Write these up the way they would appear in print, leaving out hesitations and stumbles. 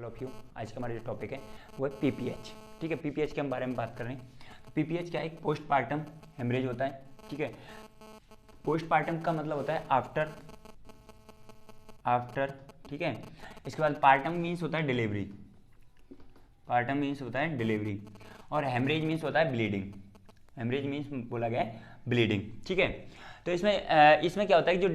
Of you. आज का हमारा जो टॉपिक है वो है पीपीएच। ठीक है, पीपीएच के हम बारे में बात कर रहे हैं। पीपीएच क्या है? एक पोस्टपार्टम हेमरेज होता है। ठीक है, पोस्टपार्टम का मतलब होता है आफ्टर। ठीक है, इसके बाद पार्टम मीन्स होता है डिलीवरी, पार्टम मीन्स होता है डिलीवरी, और हेमरेज मीन्स होता है ब्लीडिंग। हेमरेज मीन्स बोला गया है ब्लीडिंग। ठीक है, तो इसमें क्या होता है कि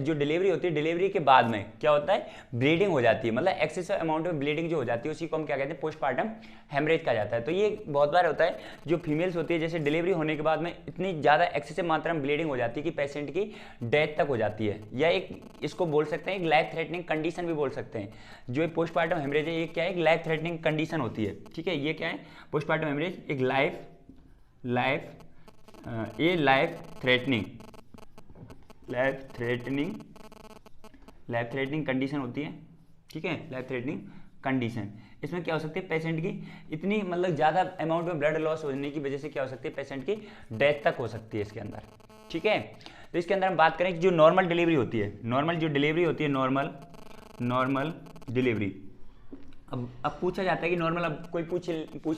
जो डिलीवरी होती है, डिलीवरी के बाद में क्या होता है, ब्लीडिंग हो जाती है, मतलब एक्सेसिव अमाउंट में ब्लीडिंग जो हो जाती है उसी को हम क्या कहते हैं, पोस्टपार्टम हेमरेज कहा जाता है। तो ये बहुत बार होता है, जो फीमेल्स होती है जैसे डिलीवरी होने के बाद में इतनी ज़्यादा एक्सेसिव मात्रा में ब्लीडिंग हो जाती है कि पेशेंट की डेथ तक हो जाती है, या एक इसको बोल सकते हैं एक लाइफ थ्रेटनिंग कंडीशन भी बोल सकते हैं। जो एक पोस्टपार्टम हेमरेज है ये क्या है, एक लाइफ थ्रेटनिंग कंडीशन होती है। ठीक है, ये क्या है, पोस्टपार्टम हेमरेज एक लाइफ थ्रेटनिंग कंडीशन होती है। ठीक है, लाइफ थ्रेटनिंग कंडीशन। इसमें क्या हो सकती है, पेशेंट की इतनी मतलब ज़्यादा अमाउंट में ब्लड लॉस होने की वजह से क्या हो सकती है, पेशेंट की डेथ तक हो सकती है इसके अंदर। ठीक है, तो इसके अंदर हम बात करें जो नॉर्मल डिलीवरी होती है, नॉर्मल डिलीवरी। अब पूछा जाता है कि नॉर्मल, अब कोई पूछ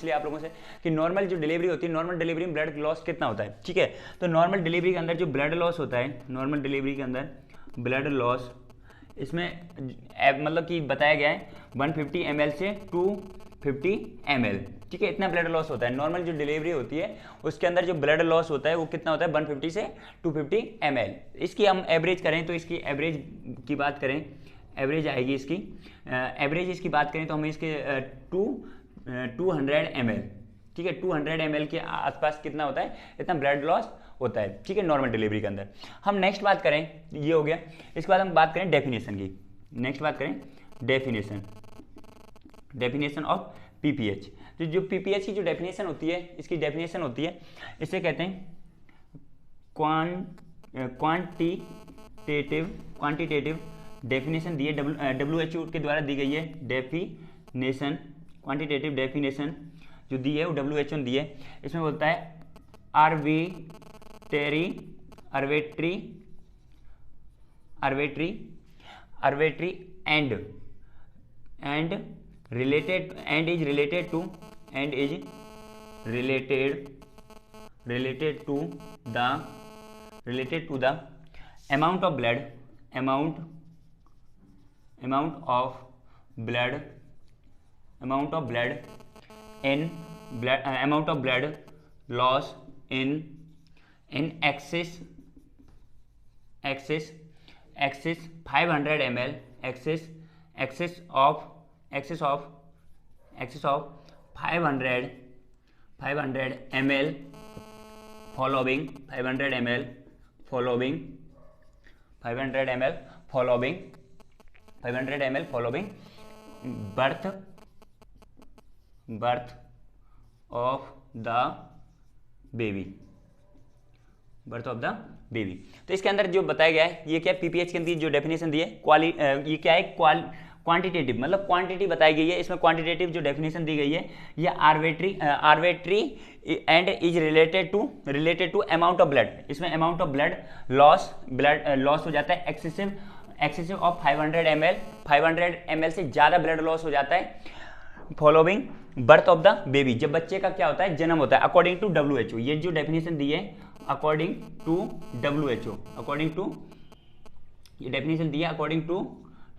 ले आप लोगों से कि नॉर्मल जो डिलीवरी होती है, नॉर्मल डिलीवरी में ब्लड लॉस कितना होता है। ठीक है, तो नॉर्मल डिलीवरी के अंदर जो ब्लड लॉस होता है, नॉर्मल डिलीवरी के अंदर ब्लड लॉस, इसमें मतलब कि बताया गया है 150 ml से 250 ml। ठीक है, इतना ब्लड लॉस होता है। नॉर्मल जो डिलीवरी होती है उसके अंदर जो ब्लड लॉस होता है वो कितना होता है, 150 से 250 ml। इसकी हम एवरेज करें तो इसकी एवरेज की बात करें, एवरेज आएगी इसकी, एवरेज इसकी बात करें तो हमें इसके 200 ml। ठीक है, 200 ml के आसपास कितना होता है, इतना ब्लड लॉस होता है। ठीक है, नॉर्मल डिलीवरी के अंदर। हम नेक्स्ट बात करें, ये हो गया। इसके बाद हम बात करें डेफिनेशन की। नेक्स्ट बात करें डेफिनेशन ऑफ पीपीएच। तो जो पीपीएच की जो डेफिनेशन होती है, इसकी डेफिनेशन होती है, इसे कहते हैं क्वांटिटेटिव डेफिनेशन दी है, WHO के द्वारा दी गई है डेफिनेशन, क्वांटिटेटिव डेफिनेशन जो दी है वो WHO ने दी है। इसमें बोलता है arbitrary end is related to the amount of blood loss in excess 500 ml, excess of 500 ml following birth of the baby। तो इसके अंदर जो बताया गया है, ये क्या है, पीपीएच के अंदर जो डेफिनेशन दी है, ये क्या है, क्वांटिटेटिव, मतलब क्वांटिटी बताई गई है। इसमें क्वांटिटेटिव जो डेफिनेशन दी गई है, ये arbitrary end is related to amount of blood. इसमें अमाउंट ऑफ ब्लड लॉस हो जाता है एक्सेसिव ऑफ 500 ml से ज़्यादा ब्लड लॉस हो जाता है following birth of the baby, जब बच्चे का क्या होता है, जन्म होता है, अकॉर्डिंग टू WHO। ये जो डेफिनेशन दी है अकॉर्डिंग टू WHO, ये डेफिनेशन दी है अकॉर्डिंग टू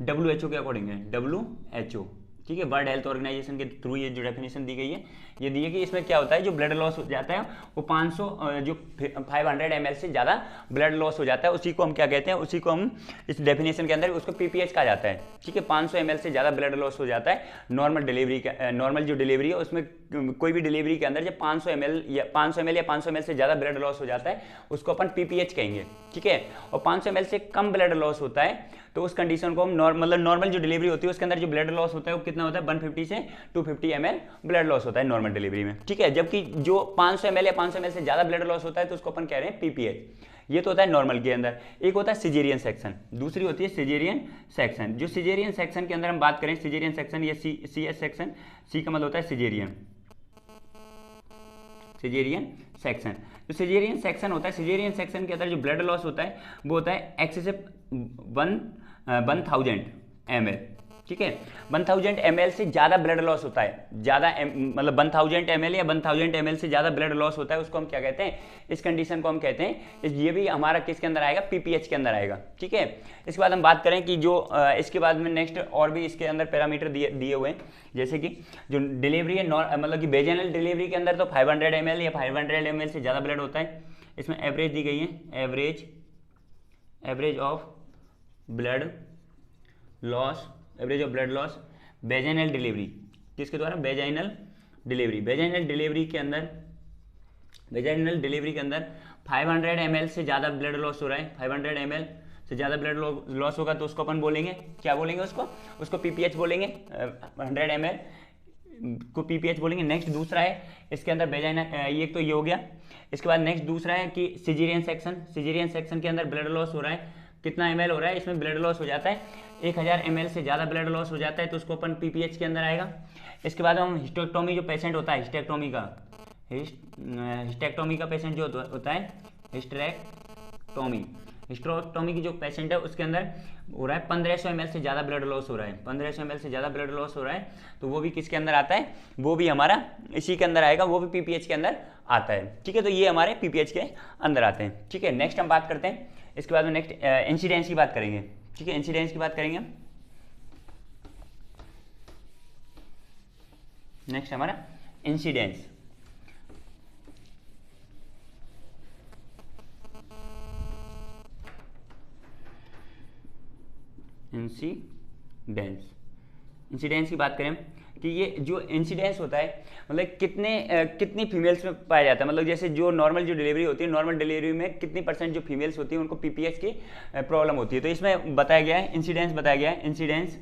WHO के अकॉर्डिंग है, WHO। ठीक है, वर्ल्ड हेल्थ ऑर्गेनाइजेशन के थ्रू ये जो डेफिनेशन दी गई है, ये दी है कि इसमें क्या होता है, जो ब्लड लॉस हो जाता है वो 500 ml से ज़्यादा ब्लड लॉस हो जाता है, उसी को हम क्या कहते हैं, उसी को हम इस डेफिनेशन के अंदर उसको पीपीएच कहा जाता है। ठीक है, 500 ml से ज़्यादा ब्लड लॉस हो जाता है नॉर्मल जो डिलीवरी है, उसमें कोई भी डिलीवरी के अंदर जब 500 ml या 500 ml से ज़्यादा ब्लड लॉस हो जाता है उसको अपन पीपीएच कहेंगे। ठीक है, और 500 ml से कम ब्लड लॉस होता है तो उस कंडीशन को हम नॉर्मल जो डिलीवरी होती है उसके अंदर जो ब्लड लॉस होता है वो कितना होता है, 150 से 250 ml ब्लड लॉस होता है नॉर्मल डिलीवरी में। ठीक है, जबकि जो 500 ml या 500 ml से ज़्यादा ब्लड लॉस होता है तो उसको अपन कह रहे हैं पीपीएच। ये तो होता है नॉर्मल के अंदर। एक होता है सिजेरियन सेक्शन, दूसरी होती है सिजेरियन सेक्शन। जो सिजेरियन सेक्शन के अंदर हम बात करें, सिजेरियन सेक्शन या CS सेक्शन, सी का मतलब होता है सिजेरियन सेक्शन। जो सिजेरियन सेक्शन होता है, सिजेरियन सेक्शन के अंदर जो ब्लड लॉस होता है वो होता है एक्सेसिव 1000 ml। ठीक है। 1000 ml से ज़्यादा ब्लड लॉस होता है, ज़्यादा मतलब 1000 ml या 1000 ml से ज़्यादा ब्लड लॉस होता है, उसको हम क्या कहते हैं, इस कंडीशन को हम कहते हैं, ये भी हमारा किसके अंदर आएगा, पीपीएच के अंदर आएगा। ठीक है। इसके बाद हम बात करें कि जो इसके बाद में नेक्स्ट और भी इसके अंदर पैरामीटर दिए हुए हैं, जैसे कि जो डिलीवरी है मतलब कि वेजाइनल डिलीवरी के अंदर तो 500 ml या 500 ml से ज़्यादा ब्लड होता है। इसमें एवरेज दी गई है, average of blood loss, average of blood loss vaginal delivery, किसके द्वारा, वेजाइनल डिलीवरी। वेजाइनल डिलीवरी के अंदर 500 ml से ज़्यादा ब्लड लॉस हो रहा है, 500 ml से ज़्यादा ब्लड लॉस होगा तो उसको अपन बोलेंगे, क्या बोलेंगे, उसको पीपीएच बोलेंगे, 100 ml को पीपीएच बोलेंगे। नेक्स्ट दूसरा है इसके अंदर वेजाइनल, ये तो ये हो गया। इसके बाद नेक्स्ट दूसरा है कि सिजेरियन सेक्शन के अंदर ब्लड लॉस हो रहा है, कितना ml हो रहा है, इसमें ब्लड लॉस हो जाता है 1000 ml से ज़्यादा ब्लड लॉस हो जाता है तो उसको अपन पीपीएच के अंदर आएगा। इसके बाद हम हिस्टेक्टोमी जो पेशेंट होता है, हिस्टेक्टोमी का पेशेंट जो होता है, हिस्टेक्टोमी की जो पेशेंट है उसके अंदर हो रहा है 1500 ml से ज़्यादा ब्लड लॉस हो रहा है, 1500 ml से ज़्यादा ब्लड लॉस हो रहा है तो वो भी किसके अंदर आता है, वो भी हमारा इसी के अंदर आएगा, वो भी पीपीएच के अंदर आता है। ठीक है, तो ये हमारे पीपीएच के अंदर आते हैं। ठीक है, नेक्स्ट हम बात करते हैं, इसके बाद में नेक्स्ट इंसिडेंस की बात करेंगे। ठीक है, इंसिडेंस की बात करेंगे हम। नेक्स्ट हमारा इंसिडेंस, इंसिडेंस की बात करें कि ये जो इंसिडेंस होता है मतलब कितनी फीमेल्स में पाया जाता है, मतलब जैसे जो नॉर्मल जो डिलीवरी होती है, नॉर्मल डिलीवरी में कितनी % जो फीमेल्स होती है उनको पीपीएच की प्रॉब्लम होती है। तो इसमें बताया गया है, इंसिडेंस बताया गया है, incidence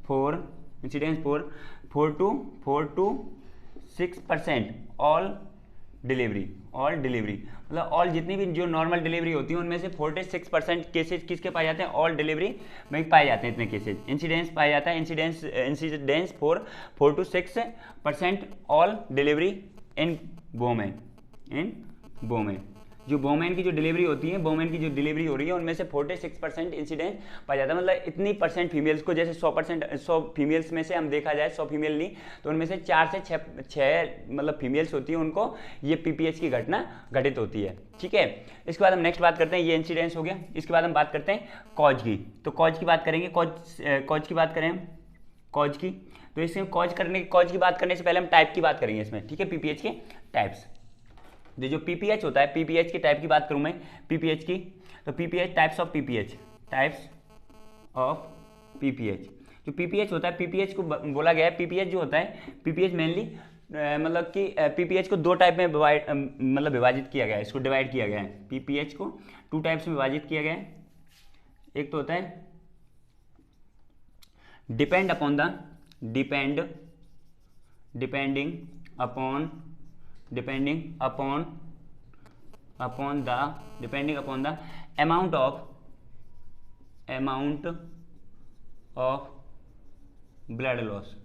for 4 to 6% all delivery, मतलब ऑल जितनी भी जो नॉर्मल डिलीवरी होती है उनमें से 46% केसेज किसके पाए जाते हैं, ऑल डिलीवरी में पाए जाते हैं इतने केसेज, इंसिडेंस पाया जाता है। Incidence for 4 to 6% all delivery in women, जो वोमेन की जो डिलीवरी होती है, वोमेन की जो डिलीवरी हो रही है उनमें से 46% इंसिडेंस पाया जाता है। मतलब इतनी % फीमेल्स को, जैसे 100 फीमेल्स में से हम देखा जाए 100 फीमेल ली तो उनमें से 4 से 6 मतलब फीमेल्स होती है, उनको ये पीपीएच की घटना घटित होती है। ठीक है, इसके बाद हम नेक्स्ट बात करते हैं, ये इंसिडेंस हो गया। इसके बाद हम बात करते हैं कॉज की, तो कॉज की बात करेंगे, कॉज की बात करें हम, कॉज की, तो इसमें कॉज की बात करने से पहले हम टाइप की बात करेंगे इसमें। ठीक है, पीपीएच के टाइप्स, जो पीपीएच होता है, पीपीएच की टाइप की बात करूं मैं, पीपीएच की, तो पीपीएच टाइप्स ऑफ पीपीएच, जो पीपीएच होता है, पीपीएच को बोला गया है, पीपीएच जो होता है, पीपीएच मेनली मतलब कि पीपीएच को 2 टाइप में विभाजित किया गया है, इसको डिवाइड किया गया है, पीपीएच को 2 टाइप्स में विभाजित किया गया है। एक तो होता है depending upon the amount of blood loss.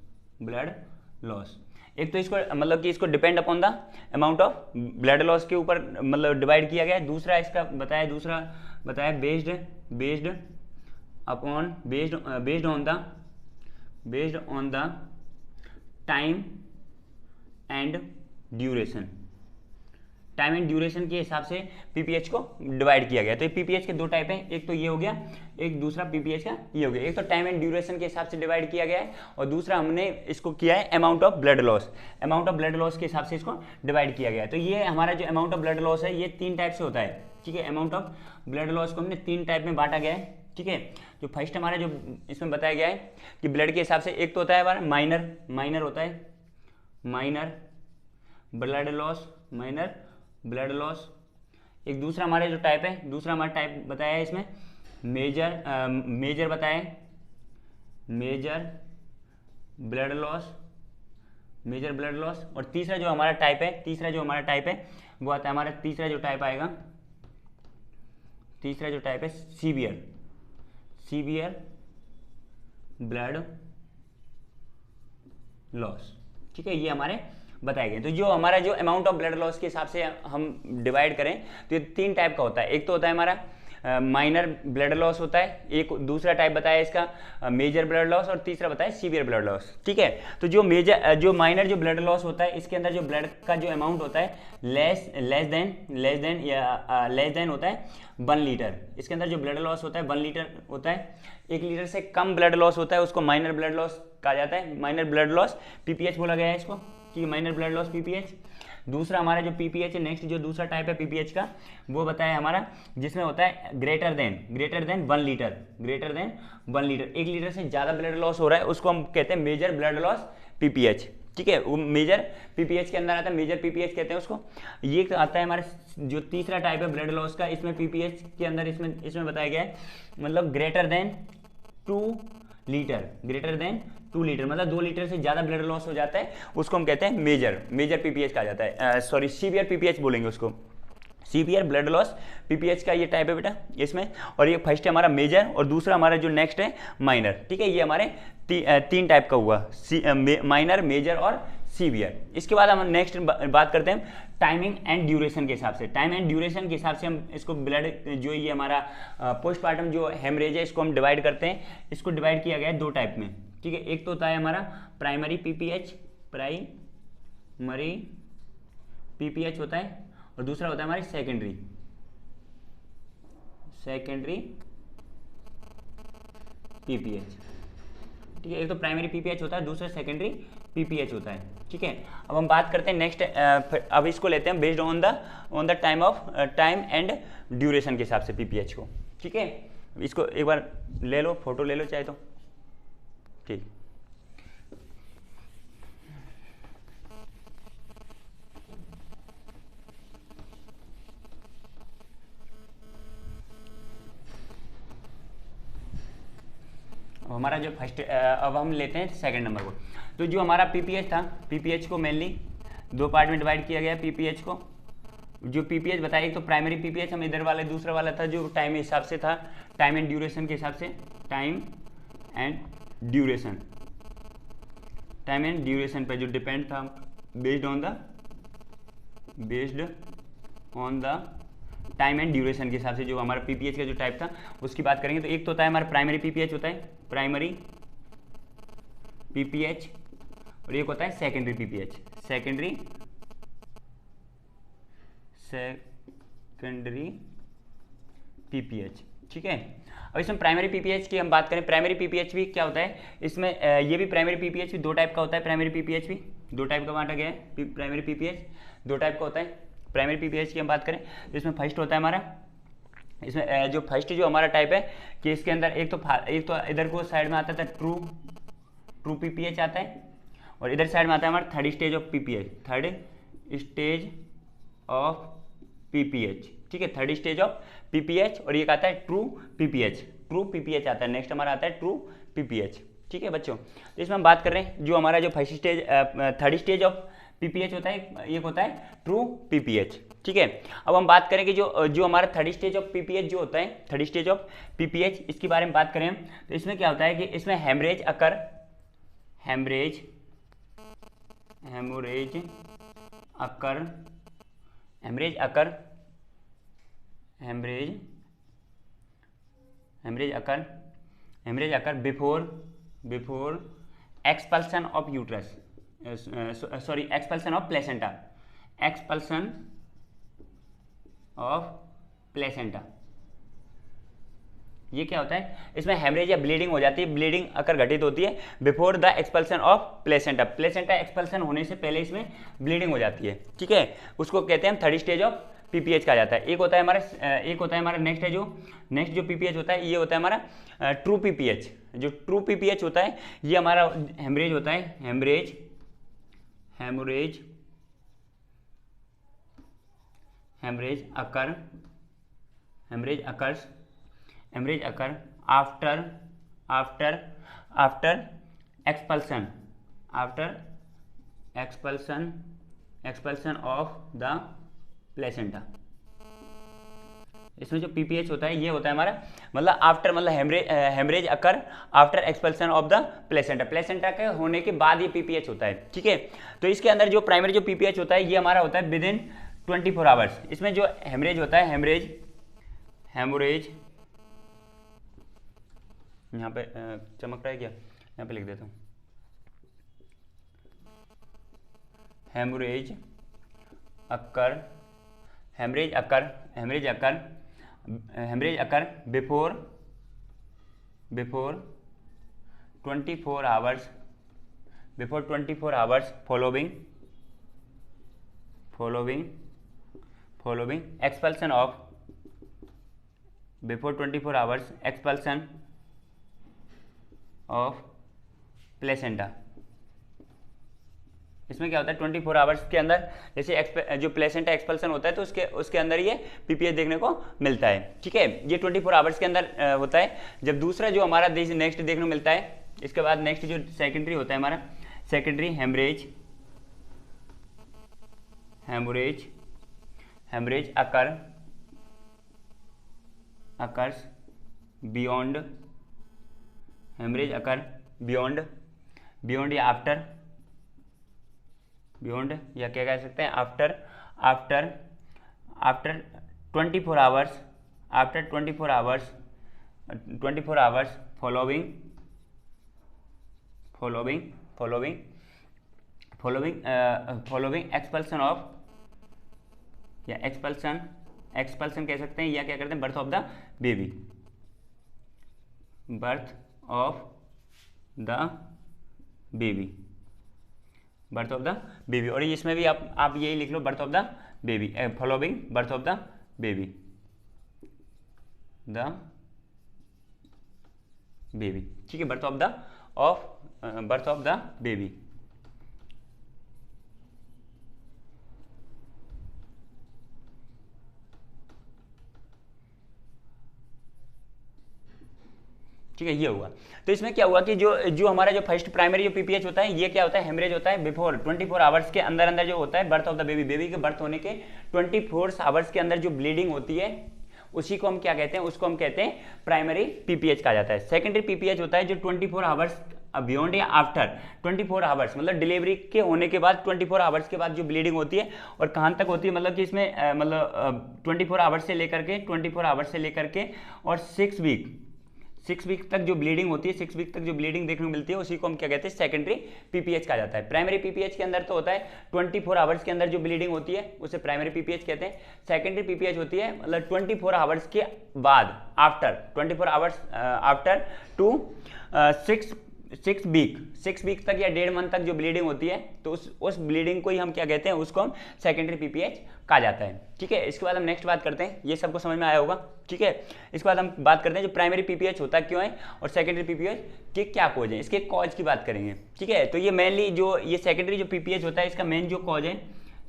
एक तो इसको मतलब कि इसको depend upon the amount of blood loss के ऊपर मतलब डिवाइड किया गया है। दूसरा इसका बताया based on the time and duration के हिसाब से पीपीएच को डिवाइड किया गया। तो ये पीपीएच के 2 टाइप हैं, एक तो ये हो गया, एक दूसरा पीपीएच का ये हो गया। एक तो टाइम एंड ड्यूरेशन के हिसाब से डिवाइड किया गया है और दूसरा हमने इसको किया है अमाउंट ऑफ ब्लड लॉस के हिसाब से इसको डिवाइड किया गया है। तो ये हमारा जो अमाउंट ऑफ ब्लड लॉस है ये 3 टाइप से होता है। ठीक है, अमाउंट ऑफ ब्लड लॉस को हमने 3 टाइप में बांटा गया है। ठीक है, जो फर्स्ट हमारा जो इसमें बताया गया है कि ब्लड के हिसाब से, एक तो होता है हमारा माइनर होता है, माइनर ब्लड लॉस। एक दूसरा हमारे जो टाइप है, दूसरा हमारा टाइप बताया है इसमें मेजर बताया है, मेजर ब्लड लॉस। और तीसरा जो हमारा टाइप है वो आता है हमारा, तीसरा जो टाइप है सीवियर ब्लड लॉस। ठीक है, ये हमारे बताए गए। तो जो हमारा जो अमाउंट ऑफ ब्लड लॉस के हिसाब से हम डिवाइड करें तो ये 3 टाइप का होता है। एक तो होता है हमारा माइनर ब्लड लॉस होता है, एक दूसरा टाइप बताया इसका मेजर ब्लड लॉस, और तीसरा बताया सीवियर ब्लड लॉस। ठीक है, तो जो माइनर जो ब्लड लॉस होता है इसके अंदर जो ब्लड का जो अमाउंट होता है लेस देन होता है 1 लीटर। इसके अंदर जो ब्लड लॉस होता है 1 लीटर होता है। 1 लीटर से कम ब्लड लॉस होता है उसको माइनर ब्लड लॉस कहा जाता है। माइनर ब्लड लॉस पीपीएच बोला गया है इसको, ठीक है, माइनर ब्लड लॉस पीपीएच। दूसरा हमारा जो पीपीएच है, नेक्स्ट जो दूसरा टाइप है पीपीएच का वो बताया हमारा, जिसमें होता है greater than 1 litre, greater than 1 litre. 1 litre से ज़्यादा ब्लड लॉस हो रहा है उसको हम कहते हैं मेजर ब्लड लॉस पीपीएच। ठीक है, वो मेजर पीपीएच के अंदर आता है, मेजर पीपीएच कहते हैं उसको। ये आता है हमारा जो तीसरा टाइप है ब्लड लॉस का, इसमें पीपीएच के अंदर इसमें बताया गया है मतलब greater than 2 litre, greater than 2 litre मतलब 2 लीटर से ज़्यादा ब्लड लॉस हो जाता है उसको हम कहते हैं मेजर पीपीएच कहा जाता है। सॉरी, सीवियर पीपीएच बोलेंगे उसको, सीवियर ब्लड लॉस पीपीएच का ये टाइप है बेटा इसमें। और ये फर्स्ट है हमारा मेजर और दूसरा हमारा जो नेक्स्ट है माइनर। ठीक है, ये हमारे 3 टाइप का हुआ, माइनर, मेजर और सीवियर। इसके बाद हम नेक्स्ट बात करते हैं टाइमिंग एंड ड्यूरेशन के हिसाब से। टाइम एंड ड्यूरेशन के हिसाब से हम इसको ब्लड जो ये हमारा पोस्टमार्टम जो हेमरेज है इसको हम डिवाइड करते हैं। इसको डिवाइड किया गया है 2 टाइप में। ठीक है, एक तो होता है हमारा प्राइमरी पीपीएच होता है और दूसरा होता है हमारी सेकेंडरी पीपीएच। ठीक है, एक तो प्राइमरी पीपीएच होता है, दूसरा सेकेंडरी पीपीएच होता है। ठीक है, अब हम बात करते हैं नेक्स्ट, अब इसको लेते हैं based on the time and duration के हिसाब से पीपीएच को। ठीक है, इसको एक बार ले लो, फोटो ले लो चाहे तो। ठीक, हमारा जो फर्स्ट, अब हम लेते हैं सेकंड नंबर को। तो जो हमारा पीपीएच था, पीपीएच को मेनली 2 पार्ट में डिवाइड किया गया। पीपीएच को जो पीपीएच बताया, एक तो प्राइमरी पीपीएच हम इधर वाले, दूसरा वाला था जो टाइम के हिसाब से था, टाइम एंड ड्यूरेशन के हिसाब से, टाइम एंड ड्यूरेशन पे जो डिपेंड था, based on the time and duration के हिसाब से जो हमारा पीपीएच का जो टाइप था उसकी बात करेंगे। तो एक तो होता है हमारा प्राइमरी पीपीएच होता है, प्राइमरी पीपीएच, और एक होता है सेकेंडरी पीपीएच, सेकेंडरी पीपीएच। ठीक है, अब इसमें प्राइमरी पीपीएच की हम बात करें, प्राइमरी पीपीएच भी क्या होता है इसमें, ये भी प्राइमरी पीपीएच भी 2 टाइप का होता है। प्राइमरी पीपीएच भी 2 टाइप का बांटा गया है, प्राइमरी पीपीएच 2 टाइप का होता है। प्राइमरी पीपीएच की हम बात करें तो इसमें फर्स्ट होता है हमारा, इसमें जो फर्स्ट जो हमारा टाइप है कि इसके अंदर एक तो इधर को साइड में आता था ट्रू पीपीएच आता है, और इधर साइड में आता है हमारा थर्ड स्टेज ऑफ पीपीएच। ठीक है, थर्ड स्टेज ऑफ पीपीएच, और ये आता है ट्रू पीपीएच आता है। नेक्स्ट हमारा आता है ट्रू पीपीएच। ठीक है बच्चों, तो इसमें हम बात कर रहे हैं जो हमारा जो first stage, third stage of PPH होता है, एक होता है ट्रू पीपीएच। ठीक है, अब हम बात करें कि जो हमारा थर्ड स्टेज ऑफ पीपीएच जो होता है, थर्ड स्टेज ऑफ पीपीएच, इसके बारे में बात करें तो इसमें क्या होता है कि इसमें haemorrhage occur before expulsion of uterus, sorry expulsion of placenta. ये क्या होता है, इसमें हेमरेज या ब्लीडिंग हो जाती है, ब्लीडिंग अकर घटित होती है before the expulsion of placenta. Placenta expulsion होने से पहले इसमें ब्लीडिंग हो जाती है। ठीक है, उसको कहते हैं थर्ड स्टेज ऑफ पीपीएच कहा जाता है। एक होता है हमारा नेक्स्ट जो पीपीएच होता है, ये होता है हमारा ट्रू पीपीएच। जो ट्रू पीपीएच होता है ये हमारा हेमरेज होता है, haemorrhage occur after expulsion of the placenta. इसमें जो पीपीएच होता है ये होता है हमारा मतलब आफ्टर, मतलब haemorrhage occur after expulsion of the placenta के होने के बाद ये पीपीएच होता है। ठीक है, तो इसके अंदर जो प्राइमरी जो पीपीएच होता है ये हमारा होता है विद इन 24 आवर्स। इसमें जो हेमरेज होता है, हेमोरेज, यहाँ पे चमक रहा है क्या, यहाँ पे लिख देता हूँ, haemorrhage occur before 24 hours following expulsion of placenta. इसमें क्या होता है 24 आवर्स के अंदर जैसे जो प्लेसेंटा एक्सपल्सन होता है तो उसके अंदर ये पीपीएच देखने को मिलता है। ठीक है, ये 24 आवर्स के अंदर होता है। जब दूसरा जो हमारा नेक्स्ट देखने को मिलता है, इसके बाद नेक्स्ट जो सेकेंडरी होता है हमारा सेकेंडरी हेमरेज अकर्स बियॉन्ड या आफ्टर, बियॉन्ड या क्या कह सकते हैं after 24 hours following expulsion of, या एक्सपल्सन कह सकते हैं, या क्या करते हैं बर्थ ऑफ द बेबी, और इसमें भी आप यही लिख low birth of the baby, following birth of the baby, ठीक है, बर्थ ऑफ द बेबी। ठीक है, ये हुआ। तो इसमें क्या हुआ कि जो हमारा जो फर्स्ट प्राइमरी जो पीपीएच होता है, ये क्या होता है हेमरेज होता है बिफोर 24 आवर्स के अंदर जो होता है बर्थ ऑफ द बेबी के बर्थ होने के 24 आवर्स के अंदर जो ब्लीडिंग होती है उसी को हम क्या कहते हैं, उसको हम कहते हैं प्राइमरी पीपीएच कहा जाता है। सेकेंडरी पीपीएच होता है जो 24 आवर्स बियॉन्ड या आफ्टर 24 आवर्स, मतलब डिलीवरी के होने के बाद 24 आवर्स के बाद जो ब्लीडिंग होती है, और कहाँ तक होती है, मतलब कि इसमें मतलब 24 आवर्स से लेकर के और 6 वीक तक जो ब्लीडिंग होती है, 6 वीक तक जो ब्लीडिंग देखने को मिलती है, उसी को हम क्या कहते हैं सेकेंडरी पीपीएच कहा जाता है। प्राइमरी पीपीएच के अंदर तो होता है 24 आवर्स के अंदर जो ब्लीडिंग होती है उसे प्राइमरी पीपीएच कहते हैं। सेकेंडरी पीपीएच होती है मतलब 24 आवर्स के बाद, after 24 hours after to 6 week तक या 1.5 मंथ तक जो ब्लीडिंग होती है, तो उस ब्लीडिंग को ही हम क्या कहते हैं, उसको हम सेकेंडरी पीपीएच कहा जाता है। ठीक है, इसके बाद हम नेक्स्ट बात करते हैं, ये सबको समझ में आया होगा। ठीक है, इसके बाद हम बात करते हैं जो प्राइमरी पीपीएच होता क्यों है और सेकेंडरी पीपीएच के क्या कॉज है, इसके कॉज की बात करेंगे। ठीक है, तो ये मेनली जो ये सेकेंडरी जो पीपीएच होता है, इसका मेन जो कॉज है,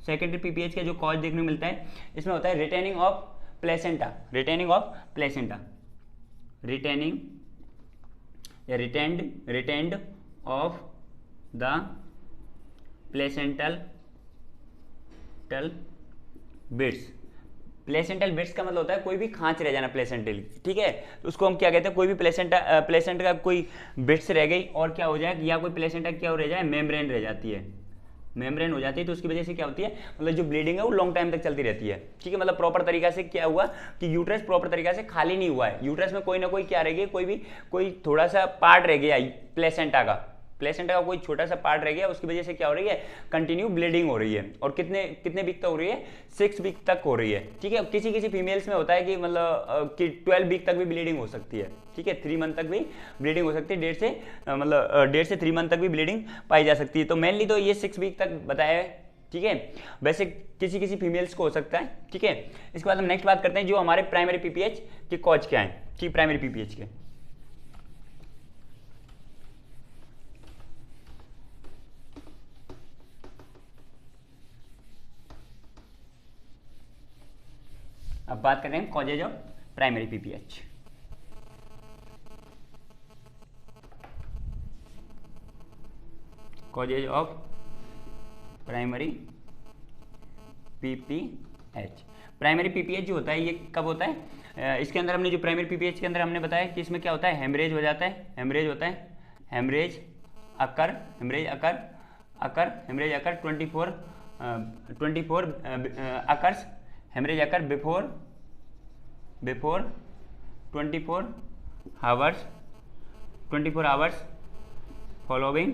सेकेंडरी पीपीएच का जो कॉज देखने को मिलता है, इसमें होता है retaining of placenta, retaining of the placental bits. Placental bits का मतलब होता है कोई भी खांच रह जाना प्लेसेंटल। ठीक है, तो उसको हम क्या कहते हैं, कोई भी प्लेसेंटा का कोई बिट्स रह गई और क्या हो जाए, या कोई प्लेसेंटा क्या रह जाए, मेम्ब्रेन रह जाती है, मेम्ब्रेन हो जाती है, तो उसकी वजह से क्या होती है, मतलब जो ब्लीडिंग है वो लॉन्ग टाइम तक चलती रहती है। ठीक है, मतलब प्रॉपर तरीका से क्या हुआ कि यूट्रस प्रॉपर तरीका से खाली नहीं हुआ है, यूट्रस में कोई ना कोई क्या रह गया, कोई थोड़ा सा पार्ट रह गया प्लेसेंटा का कोई छोटा सा पार्ट रह गया, उसकी वजह से क्या हो रही है, कंटिन्यू ब्लीडिंग हो रही है, और कितने वीक तक हो रही है, 6 वीक तक हो रही है। ठीक है, किसी फीमेल्स में होता है कि मतलब कि 12 वीक तक भी ब्लीडिंग हो सकती है। ठीक है, 3 मंथ तक भी ब्लीडिंग हो सकती है, 1.5 से 3 मंथ तक भी ब्लीडिंग पाई जा सकती है। तो मेनली तो ये 6 वीक तक बताया है। ठीक है, वैसे किसी फीमेल्स को हो सकता है। ठीक है, इसके बाद हम नेक्स्ट बात करते हैं जो हमारे प्राइमरी पीपीएच के कॉज क्या है। ठीक, प्राइमरी पीपीएच के अब बात करें causes of primary PPH. Causes of primary PPH. Primary PPH जो होता है ये कब होता है, इसके अंदर हमने जो प्राइमरी पीपीएच के अंदर हमने बताया कि इसमें क्या होता है, हेमरेज हो जाता है, हेमरेज होता है, haemorrhage occur 24 occurs, haemorrhage occur before 24 hours following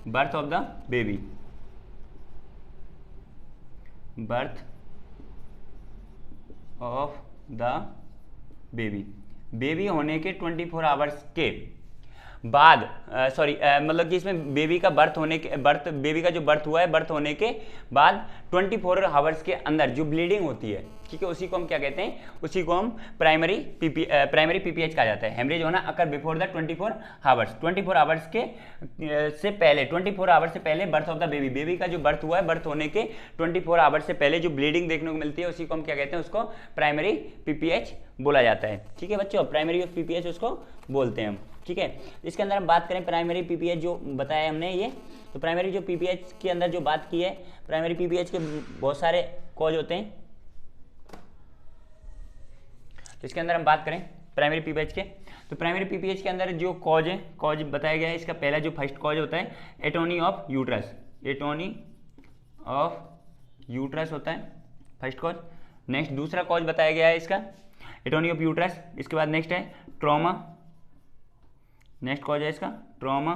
birth of the baby, baby होने के 24 आवर्स के बाद, मतलब कि इसमें बेबी का बेबी का जो बर्थ हुआ है, बर्थ होने के बाद 24 आवर्स के अंदर जो ब्लीडिंग होती है, ठीक है, उसी को हम क्या कहते हैं, उसी को हम प्राइमरी पीपीएच कहा जाता है। हेमरेज होना अकर बिफोर द 24 आवर्स, 24 आवर्स के से पहले, 24 आवर्स से पहले बर्थ ऑफ द बेबी का जो बर्थ हुआ है, बर्थ होने के 24 आवर्स से पहले जो ब्लीडिंग देखने को मिलती है, उसी को हम क्या कहते हैं, उसको प्राइमरी पीपीएच बोला जाता है। ठीक है बच्चों, प्राइमरी ऑफ पीपीएच उसको बोलते हैं हम। ठीक है, इसके अंदर हम बात करें प्राइमरी पीपीएच जो बताया हमने ये, तो प्राइमरी जो पीपीएच के अंदर जो बात की है, प्राइमरी पीपीएच के बहुत सारे कॉज होते हैं। इसके अंदर हम बात करें प्राइमरी पीपीएच के, तो प्राइमरी पीपीएच के अंदर जो कॉज है, कॉज बताया गया है, इसका पहला जो फर्स्ट कॉज होता है atony of uterus, atony of uterus होता है फर्स्ट कॉज। नेक्स्ट दूसरा कॉज बताया गया है इसका एटोनी ऑफ यूट्रस। इसके बाद नेक्स्ट है ट्रॉमा, नेक्स्ट कॉज है इसका ट्रॉमा।